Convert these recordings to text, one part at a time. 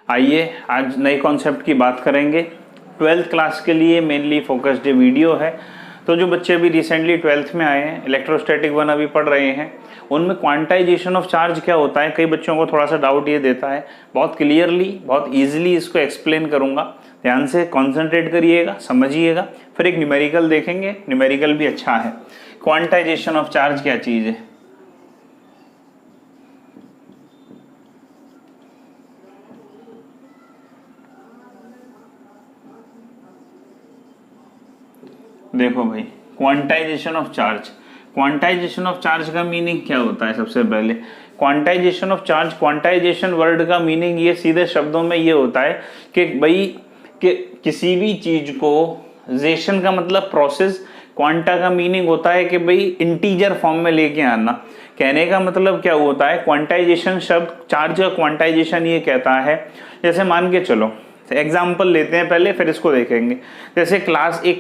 आइए आज नए कॉन्सेप्ट की बात करेंगे। 12th क्लास के लिए मेनली फोकस्ड वीडियो है। तो जो बच्चे अभी रिसेंटली 12th में आए हैं, इलेक्ट्रोस्टैटिक 1 अभी पढ़ रहे हैं, उनमें क्वांटाइजेशन ऑफ चार्ज क्या होता है, कई बच्चों को थोड़ा सा डाउट ये देता है। बहुत क्लियरली, बहुत ईजिली इसको एक्सप्लेन करूँगा, ध्यान से कॉन्सेंट्रेट करिएगा, समझिएगा। फिर एक न्यूमेरिकल देखेंगे, न्यूमेरिकल भी अच्छा है। क्वांटाइजेशन ऑफ चार्ज क्या चीज़ है? देखो भाई, quantization of charge, quantization of charge का मीनिंग क्या होता है? सबसे पहले quantization of charge, quantization word का मीनिंग ये सीधे शब्दों में ये होता है कि भाई कि किसी भी चीज को, जेशन का मतलब प्रोसेस, क्वांटा का मीनिंग होता है कि भाई इंटीजर फॉर्म में लेके आना। कहने का मतलब क्या होता है, क्वांटाइजेशन शब्द, चार्ज का क्वांटाइजेशन ये कहता है, जैसे मान के चलो एग्जाम्पल लेते हैं पहले, फिर इसको देखेंगे। जैसे एक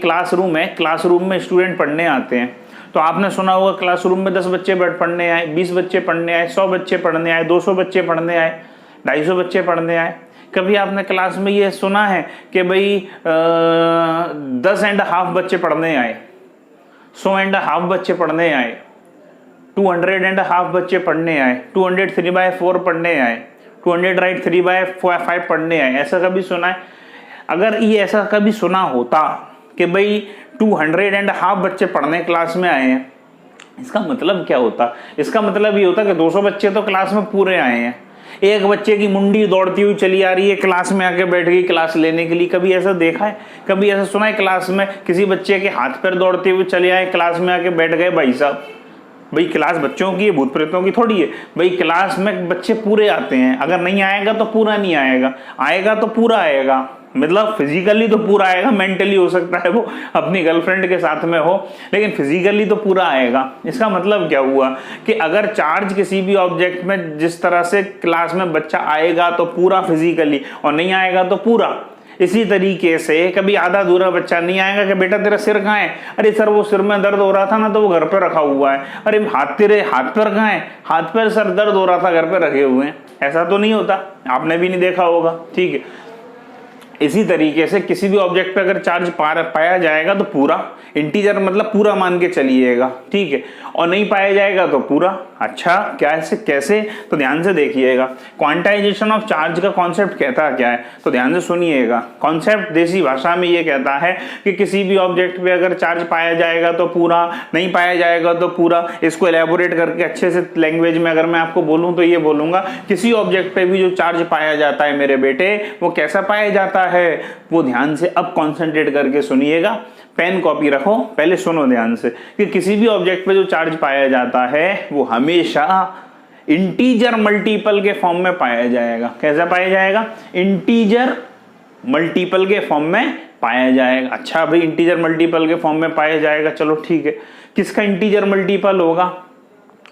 क्लासरूम है, क्लासरूम में स्टूडेंट पढ़ने आते हैं। तो आपने सुना होगा क्लासरूम में 10 बच्चे पढ़ने आए, 20 बच्चे पढ़ने आए, 100 बच्चे पढ़ने आए, 200 बच्चे पढ़ने आए, 250 बच्चे पढ़ने आए। कभी आपने क्लास में ये सुना है कि भाई 10.5 बच्चे पढ़ने आए, 100.5 बच्चे पढ़ने आए, 200.5 बच्चे पढ़ने आए, 203/4 पढ़ने आए, 203/5 पढ़ने आए? ऐसा कभी सुना है? अगर ये ऐसा कभी सुना होता कि भाई 200.5 बच्चे पढ़ने क्लास में आए हैं, इसका मतलब क्या होता? इसका मतलब ये होता कि 200 बच्चे तो क्लास में पूरे आए हैं। एक बच्चे की मुंडी दौड़ती हुई चली आ रही है, क्लास में आके बैठ गई क्लास लेने के लिए। कभी ऐसा देखा है? कभी ऐसा सुना है क्लास में किसी बच्चे के हाथ पैर दौड़ते हुए चले आए, क्लास में आके बैठ गए? भाई साहब, भाई क्लास बच्चों की है, भूत प्रेतों की थोड़ी है। भाई क्लास में बच्चे पूरे आते हैं, अगर नहीं आएगा तो पूरा नहीं आएगा, आएगा तो पूरा आएगा। मतलब फिजिकली तो पूरा आएगा, मेंटली हो सकता है वो अपनी गर्लफ्रेंड के साथ में हो, लेकिन फिजिकली तो पूरा आएगा। इसका मतलब क्या हुआ कि अगर चार्ज किसी भी ऑब्जेक्ट में, जिस तरह से क्लास में बच्चा आएगा तो पूरा फिजिकली, और नहीं आएगा तो पूरा। इसी तरीके से कभी आधा अधूरा बच्चा नहीं आएगा कि बेटा तेरा सिर कहाँ है? अरे सर वो सिर में दर्द हो रहा था ना, तो वो घर पे रखा हुआ है। अरे तेरे हाथ पैर कहाँ है? हाथ पैर सर दर्द हो रहा था, घर पे रखे हुए हैं। ऐसा तो नहीं होता, आपने भी नहीं देखा होगा, ठीक है। इसी तरीके से किसी भी ऑब्जेक्ट पे अगर चार्ज पाया जाएगा तो पूरा, इंटीजर मतलब पूरा मान के चलिएगा, ठीक है, और नहीं पाया जाएगा तो पूरा। अच्छा, कैसे? तो ध्यान से देखिएगा। क्वांटाइजेशन ऑफ चार्ज का कॉन्सेप्ट कहता क्या है, तो ध्यान से सुनिएगा। कॉन्सेप्ट देसी भाषा में ये कहता है कि किसी भी ऑब्जेक्ट पे अगर चार्ज पाया जाएगा तो पूरा, नहीं पाया जाएगा तो पूरा। इसको एलैबोरेट करके अच्छे से लैंग्वेज में अगर मैं आपको बोलूं तो ये बोलूंगा, किसी ऑब्जेक्ट पे भी जो चार्ज पाया जाता है मेरे बेटे, वो कैसा पाया जाता है, वो ध्यान से अब कॉन्सेंट्रेट करके सुनिएगा। पेन कॉपी रखो, पहले सुनो ध्यान से कि किसी भी ऑब्जेक्ट पे जो चार्ज पाया जाता है वो हमेशा इंटीजर मल्टीपल के फॉर्म में पाया जाएगा। कैसा पाया जाएगा? इंटीजर मल्टीपल के फॉर्म में पाया जाएगा। अच्छा भाई, इंटीजर मल्टीपल के फॉर्म में पाया जाएगा, चलो ठीक है। किसका इंटीजर मल्टीपल होगा?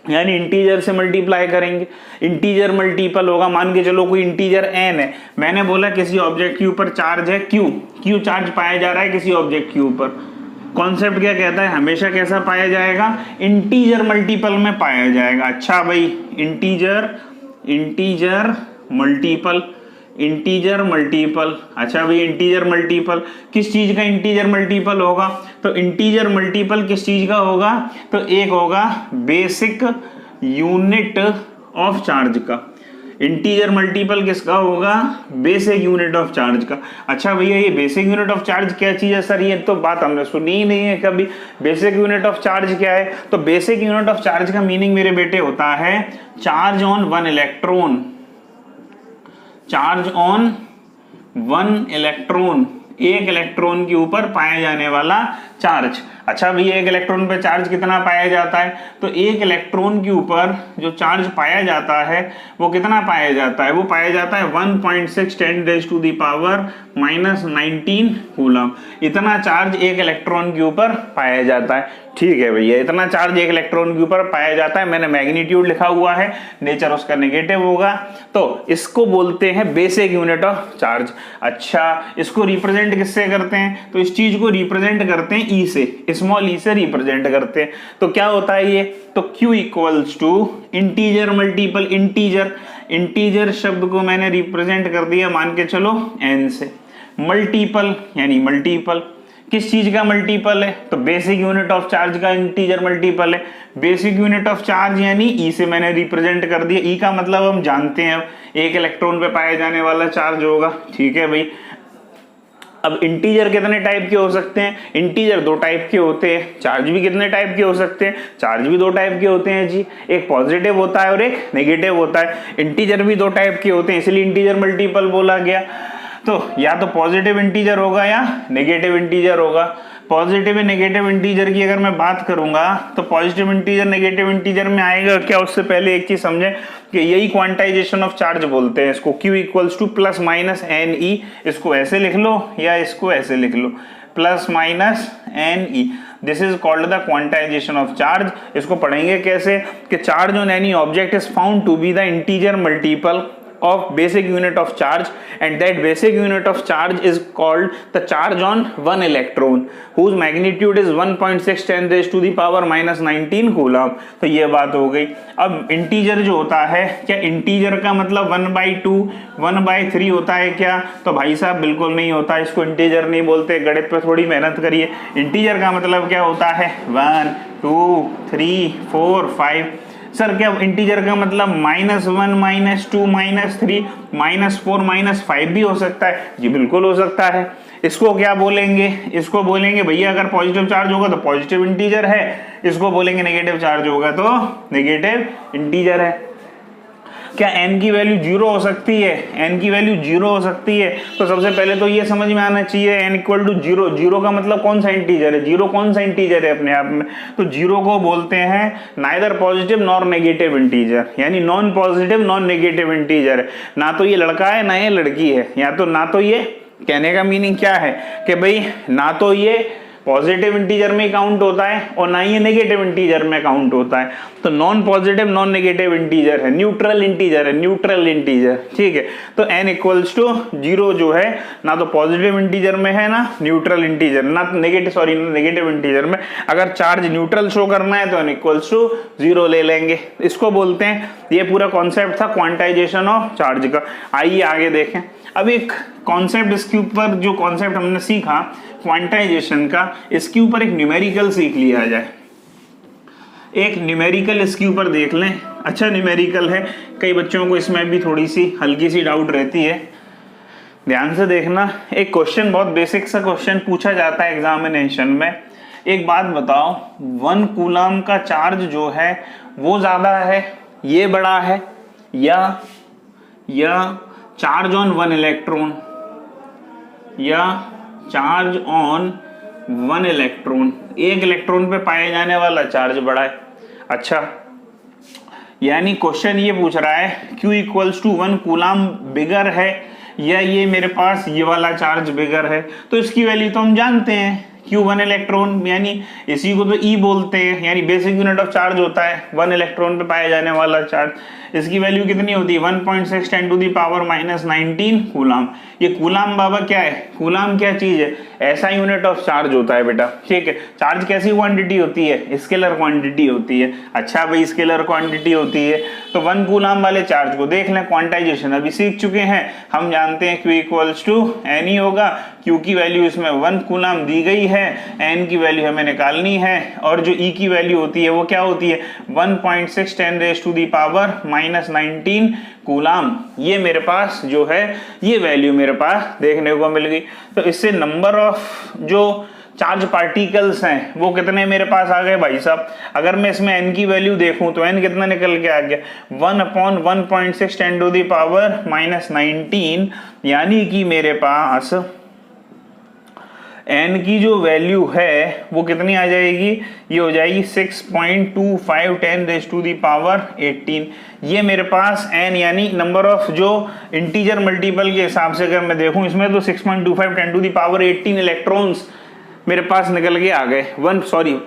यानी इंटीजर से मल्टीप्लाई करेंगे, इंटीजर मल्टीपल होगा। मान के चलो कोई इंटीजर n है, मैंने बोला किसी ऑब्जेक्ट के ऊपर चार्ज है q चार्ज पाया जा रहा है किसी ऑब्जेक्ट के ऊपर। कॉन्सेप्ट क्या कहता है? हमेशा कैसा पाया जाएगा? इंटीजर मल्टीपल में पाया जाएगा। अच्छा भाई, इंटीजर मल्टीपल। अच्छा भाई, इंटीजर मल्टीपल किस चीज का इंटीजर मल्टीपल होगा? तो इंटीजर मल्टीपल किस चीज का होगा? तो एक होगा बेसिक यूनिट ऑफ चार्ज का। इंटीजर मल्टीपल किसका होगा? बेसिक यूनिट ऑफ चार्ज का। अच्छा भैया, ये बेसिक यूनिट ऑफ चार्ज क्या चीज है सर? ये तो बात हमने सुनी ही नहीं है कभी। बेसिक यूनिट ऑफ चार्ज क्या है? तो बेसिक यूनिट ऑफ चार्ज का मीनिंग मेरे बेटे होता है charge on 1 electron. Charge on 1 electron, एक इलेक्ट्रॉन के ऊपर पाया जाने वाला चार्ज। अच्छा भैया, एक इलेक्ट्रॉन पे चार्ज कितना पाया जाता है? तो एक इलेक्ट्रॉन के ऊपर जो चार्ज पाया जाता है वो कितना पाया जाता है? वो पाया जाता है 1.6 10⁻⁻⁹ कूलम। इतना चार्ज एक इलेक्ट्रॉन के ऊपर पाया जाता है। ठीक है भैया, इतना चार्ज एक इलेक्ट्रॉन के ऊपर पाया जाता है। मैंने मैग्नीट्यूड लिखा हुआ है, नेचर उसका नेगेटिव होगा, तो इसको बोलते हैं बेसिक यूनिट ऑफ चार्ज। अच्छा, इसको रिप्रेजेंट किससे करते हैं? तो इस चीज को रिप्रेजेंट करते हैं ई से। स्मॉल ई से रिप्रेजेंट करते हैं। तो क्या होता है ये, तो Q equals to integer multiple integer, integer शब्द को मैंने रिप्रेजेंट कर दिया मान के चलो n से, मल्टीपल यानी मल्टीपल, किस चीज का मल्टीपल है, तो बेसिक यूनिट ऑफ चार्ज का इंटीजर मल्टीपल है। बेसिक यूनिट ऑफ चार्ज यानी ई से मैंने रिप्रेजेंट कर दिया, ई का मतलब हम जानते हैं एक इलेक्ट्रॉन पे पाया जाने वाला चार्ज होगा, ठीक है भाई। अब इंटीजर कितने टाइप के हो सकते हैं, इंटीजर दो टाइप के होते हैं। चार्ज भी कितने टाइप के हो सकते हैं, चार्ज भी दो टाइप के होते हैं जी, एक पॉजिटिव होता है और एक नेगेटिव होता है। इंटीजर भी दो टाइप के होते हैं, इसलिए इंटीजर मल्टीपल बोला गया। तो या तो पॉजिटिव इंटीजर होगा या नेगेटिव इंटीजर होगा। पॉजिटिव या नेगेटिव इंटीजर की अगर मैं बात करूंगा तो पॉजिटिव इंटीजर नेगेटिव इंटीजर में आएगा क्या, उससे पहले एक चीज समझे कि यही क्वांटाइजेशन ऑफ चार्ज बोलते हैं इसको, Q equals to plus minus n e. इसको ऐसे लिख लो या इसको ऐसे लिख लो, plus minus n e, this is called the quantisation of charge. इसको पढ़ेंगे कैसे कि charge on any object is found to be the integer multiple of basic unit of charge, and that basic unit of charge is called the charge on one electron whose magnitude is 1.6 10 raised to the power minus 19 coulomb. तो ये बात हो गई। अब integer जो होता है, क्या इंटीजर का मतलब 1/2 1/3 होता है क्या, तो भाई साहब बिल्कुल नहीं होता, इसको इंटीजर नहीं बोलते। गणित पे थोड़ी मेहनत करिए। इंटीजर का मतलब क्या होता है, 1 2 3 4 5। सर क्या इंटीजर का मतलब -1 -2 -3 -4 -5 भी हो सकता है, जी बिल्कुल हो सकता है। इसको क्या बोलेंगे, इसको बोलेंगे भैया अगर पॉजिटिव चार्ज होगा तो पॉजिटिव इंटीजर है, इसको बोलेंगे नेगेटिव चार्ज होगा तो नेगेटिव इंटीजर है। क्या n की वैल्यू 0 हो सकती है, n की वैल्यू 0 हो सकती है, तो सबसे पहले तो ये समझ में आना चाहिए n इक्वल टू 0। 0 का मतलब कौन सा इंटीजर है, 0 कौन सा इंटीजर है अपने आप में, तो 0 को बोलते हैं neither positive nor negative integer, यानी non positive non negative integer है। ना तो ये लड़का है ना ये लड़की है, या तो ना तो ये, कहने का मीनिंग क्या है कि भाई ना तो ये पॉजिटिव इंटीजर में काउंट होता है और ना ही नेगेटिव इंटीजर में काउंट होता है। तो non positive non negative integer है, न्यूट्रल इंटीजर है, न्यूट्रल इंटीजर, ठीक है। तो n इक्वल्स टू 0 जो है ना तो पॉजिटिव इंटीजर में है ना न्यूट्रल इंटीजर, ना नेगेटिव इंटीजर में। अगर चार्ज न्यूट्रल शो करना है तो n इक्वल्स टू 0 ले लेंगे। इसको बोलते हैं, ये पूरा कॉन्सेप्ट था क्वांटाइजेशन ऑफ चार्ज का। आइए आगे देखें। अब एक कॉन्सेप्ट इसके ऊपर, जो कॉन्सेप्ट हमने सीखा क्वांटाइजेशन का, इसके ऊपर एक न्यूमेरिकल सीख लिया जाए। एक न्यूमेरिकल इसके ऊपर देख लें, अच्छा न्यूमेरिकल है, कई बच्चों को इसमें भी थोड़ी सी हल्की सी डाउट रहती है, ध्यान से देखना। एक क्वेश्चन बहुत बेसिक सा क्वेश्चन पूछा जाता है एग्जामिनेशन में। एक बात बताओ, 1 कूलम का चार्ज जो है वो ज्यादा है, ये बड़ा है, या चार्ज ऑन 1 इलेक्ट्रॉन, या चार्ज ऑन 1 इलेक्ट्रॉन, एक इलेक्ट्रॉन पे पाए जाने वाला चार्ज बड़ा है। अच्छा, यानी क्वेश्चन ये पूछ रहा है Q इक्वल्स टू 1 कूलम बिगर है या ये मेरे पास ये वाला चार्ज बिगर है। तो इसकी वैल्यू तो हम जानते हैं, Q 1 इलेक्ट्रॉन, यानी इसी को तो E बोलते हैं, यानी बेसिक यूनिट ऑफ चार्ज होता है 1 इलेक्ट्रॉन पे पाया जाने वाला चार्ज। इसकी वैल्यू कितनी होती है, 1.6 10 to the power minus 19 coulomb. ये कूलम बाबा क्या है, कूलम क्या चीज है, ऐसा यूनिट ऑफ चार्ज होता है बेटा, ठीक है। चार्ज कैसी क्वांटिटी होती है, स्केलर क्वांटिटी होती है। अच्छा भाई, स्केलर क्वांटिटी होती है तो 1 कूलम वाले चार्ज को देख लें, क्वांटाइजेशन अभी सीख चुके हैं, हम जानते हैं Q इक्वल्स टू n ही होगा। Q की वैल्यू इसमें 1 कूलम दी गई है, n की वैल्यू हमें निकालनी है, और जो E की वैल्यू होती है वो क्या होती है, 1.6 10 raise to the power minus 19 coulomb. ये मेरे पास जो है ये वैल्यू मेरे पास देखने को मिल गई। तो इससे नंबर ऑफ जो चार्ज पार्टिकल्स हैं वो कितने मेरे पास आ गए भाई साहब। अगर मैं इसमें n की वैल्यू देखूं तो n कितना निकल के आ गया, 1/1.6 10 टू दी पावर माइनस 19, यानी कि मेरे पास n की जो वैल्यू है वो कितनी आ जाएगी, ये हो जाएगी 6.25 10 रेज़ टू दी पावर 18। ये मेरे पास n यानी नंबर ऑफ जो इंटीजर मल्टीपल के हिसाब से अगर मैं देखूं इसमें तो 6.25 10 टू दी पावर 18 इलेक्ट्रॉन्स मेरे पास निकल के आ गए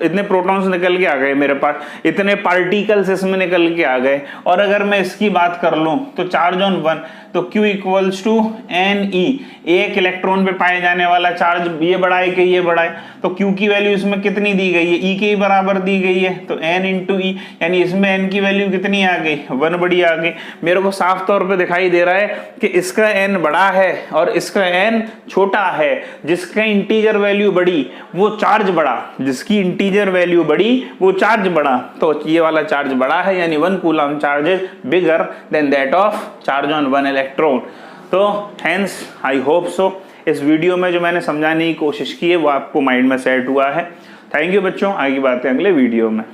इतने प्रोटॉन्स निकल के आ गए मेरे पास, इतने पार्टिकल्स इसमें निकल के आ गए। और अगर मैं इसकी बात कर लूं तो चार्ज ऑन 1, तो Q इक्वल्स टू NE, एक इलेक्ट्रॉन पे पाए जाने वाला चार्ज ये बड़ा है कि ये बड़ा है, तो Q की वैल्यू इसमें कितनी दी गई है, E के ही बराबर दी गई है, तो N इंटू E, यानी इसमें N की वैल्यू कितनी आ गई, 1 बड़ी आ गई। मेरे को साफ तौर पे दिखाई दे रहा है कि इसका N बड़ा है और इसका N छोटा है, जिसका इंटीजर वैल्यू बड़ी वो चार्ज बड़ा, जिसकी इंटीजर वैल्यू बड़ी वो चार्ज बड़ा, तो ये वाला चार्ज बड़ा है, यानी 1 coulomb charge is bigger than that of charge on 1 electron. तो हेंस आई होप सो इस वीडियो में जो मैंने समझाने की कोशिश की है वो आपको माइंड में सेट हुआ है। थैंक यू बच्चों, आगे बातें अगले वीडियो में।